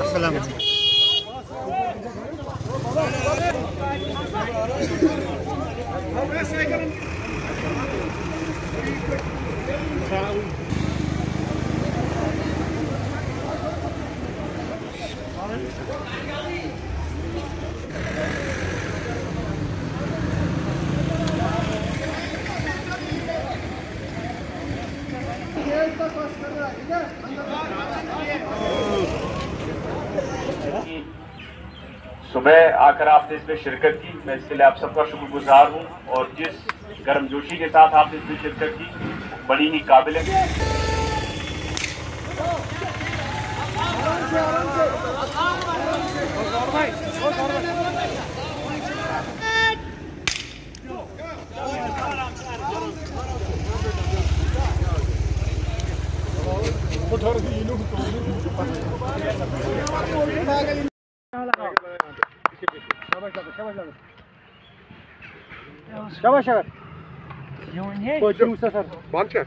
अस्सलाम सुबह आकर आपने इसमें शिरकत की, मैं इसके लिए आप सबका शुक्रगुजार हूँ। और जिस गर्मजोशी के साथ आपने इसमें शिरकत की बड़ी ही काबिल है। शाबाश शाबाश ये सर बंद कर